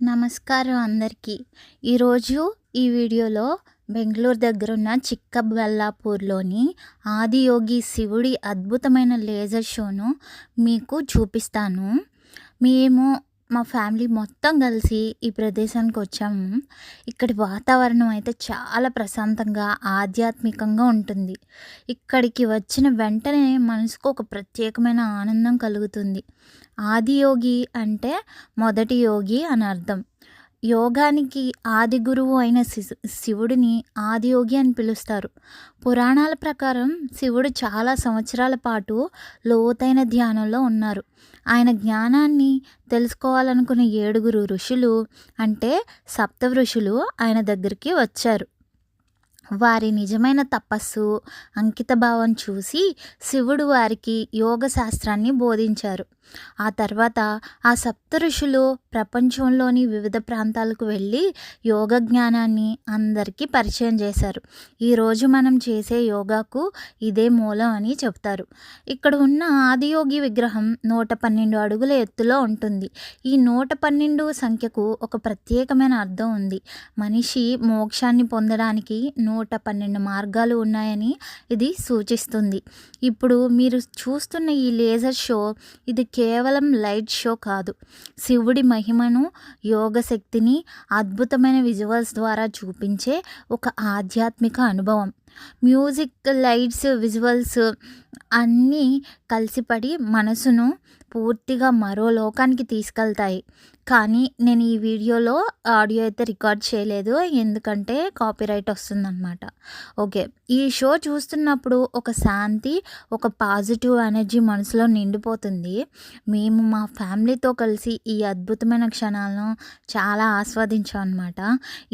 నమస్కారం అందరికీ. ఈరోజు ఈ వీడియోలో బెంగుళూరు దగ్గరున్న చిక్కబల్లాపూర్‌లోని ఆదియోగి శివుడి అద్భుతమైన లేజర్ షోను మీకు చూపిస్తాను. మేము మా ఫ్యామిలీ మొత్తం కలిసి ఈ ప్రదేశానికి వచ్చాము. ఇక్కడి వాతావరణం అయితే చాలా ప్రశాంతంగా, ఆధ్యాత్మికంగా ఉంటుంది. ఇక్కడికి వచ్చిన వెంటనే మనసుకు ఒక ప్రత్యేకమైన ఆనందం కలుగుతుంది. ఆదియోగి అంటే మొదటి యోగి అని అర్థం. యోగానికి ఆది గురువు అయిన శివుడిని ఆదియోగి అని పిలుస్తారు. పురాణాల ప్రకారం శివుడు చాలా సంవత్సరాల పాటు లోతైన ధ్యానంలో ఉన్నారు. ఆయన జ్ఞానాన్ని తెలుసుకోవాలనుకున్న 7 ఋషులు అంటే సప్తఋషులు ఆయన దగ్గరికి వచ్చారు. వారి నిజమైన తపస్సు, అంకితభావం చూసి శివుడు వారికి యోగ శాస్త్రాన్ని బోధించారు. ఆ తర్వాత ఆ సప్తఋషులు ప్రపంచంలోని వివిధ ప్రాంతాలకు వెళ్ళి యోగ జ్ఞానాన్ని అందరికీ పరిచయం చేశారు. ఈరోజు మనం చేసే యోగాకు ఇదే మూలం అని చెప్తారు. ఇక్కడ ఉన్న ఆదియోగి విగ్రహం 112 అడుగుల ఎత్తులో ఉంటుంది. ఈ 112 సంఖ్యకు ఒక ప్రత్యేకమైన అర్థం ఉంది. మనిషి మోక్షాన్ని పొందడానికి 112 మార్గాలు ఉన్నాయని ఇది సూచిస్తుంది. ఇప్పుడు మీరు చూస్తున్న ఈ లేజర్ షో ఇది కేవలం లైట్ షో కాదు. శివుడి మహిమను, యోగ శక్తిని అద్భుతమైన విజువల్స్ ద్వారా చూపించే ఒక ఆధ్యాత్మిక అనుభవం. మ్యూజిక్, లైట్స్, విజువల్స్ అన్నీ కలిసిపడి మనసును పూర్తిగా మరో లోకానికి తీసుకెళ్తాయి. కానీ నేను ఈ వీడియోలో ఆడియో అయితే రికార్డ్ చేయలేదు, ఎందుకంటే కాపీరైట్ వస్తుందన్నమాట. ఓకే, ఈ షో చూస్తున్నప్పుడు ఒక శాంతి, ఒక పాజిటివ్ ఎనర్జీ మనసులో నిండిపోతుంది. మేము మా ఫ్యామిలీతో కలిసి ఈ అద్భుతమైన క్షణాలను చాలా ఆస్వాదించాం అన్నమాట.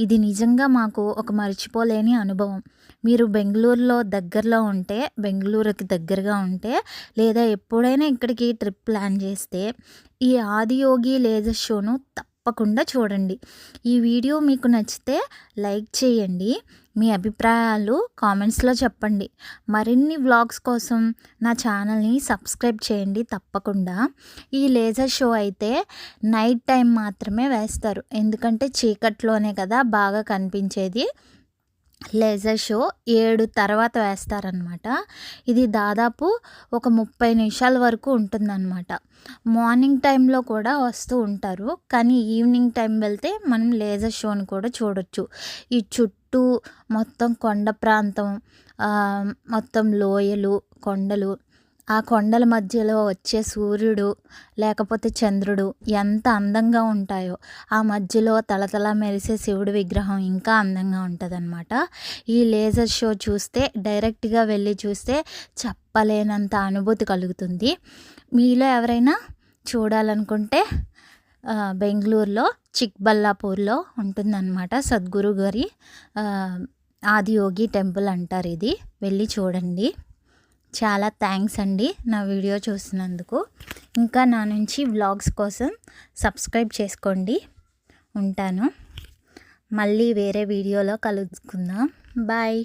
ఇది నిజంగా మాకు ఒక మర్చిపోలేని అనుభవం. మీరు బెంగళూరుకి దగ్గరగా ఉంటే లేదా ఎప్పుడైనా ఇక్కడికి ట్రిప్ ప్లాన్ చేస్తే ఈ ఆదియోగి లేజర్ షోను తప్పకుండా చూడండి. ఈ వీడియో మీకు నచ్చితే లైక్ చేయండి. మీ అభిప్రాయాలు కామెంట్స్లో చెప్పండి. మరిన్ని వ్లాగ్స్ కోసం నా ఛానల్ని సబ్స్క్రైబ్ చేయండి తప్పకుండా. ఈ లేజర్ షో అయితే నైట్ టైం మాత్రమే వేస్తారు, ఎందుకంటే చీకట్లోనే కదా బాగా కనిపించేది. లేజర్ షో 7 తర్వాత వేస్తారనమాట. ఇది దాదాపు ఒక 30 నిమిషాల వరకు ఉంటుందన్నమాట. మార్నింగ్ టైంలో కూడా వస్తూ ఉంటారు, కానీ ఈవినింగ్ టైం వెళ్తే మనం లేజర్ షోని కూడా చూడొచ్చు. ఈ చుట్టూ మొత్తం కొండ ప్రాంతం, మొత్తం లోయలు, కొండలు, ఆ కొండల మధ్యలో వచ్చే సూర్యుడు లేకపోతే చంద్రుడు ఎంత అందంగా ఉంటాయో, ఆ మధ్యలో తలతల మెరిసే శివుడి విగ్రహం ఇంకా అందంగా ఉంటుందన్నమాట. ఈ లేజర్ షో చూస్తే, డైరెక్ట్గా వెళ్ళి చూస్తే చెప్పలేనంత అనుభూతి కలుగుతుంది. మీలో ఎవరైనా చూడాలనుకుంటే బెంగళూరులో చిక్బల్లాపూర్లో ఉంటుందన్నమాట. సద్గురు గారి ఆదియోగి టెంపుల్ అంటారు ఇది. వెళ్ళి చూడండి. చాలా థ్యాంక్స్ అండి నా వీడియో చూసినందుకు. ఇంకా నా నుంచి వ్లాగ్స్ కోసం సబ్స్క్రైబ్ చేసుకోండి. ఉంటాను. మళ్ళీ వేరే వీడియోలో కలుసుకుందాం. బాయ్.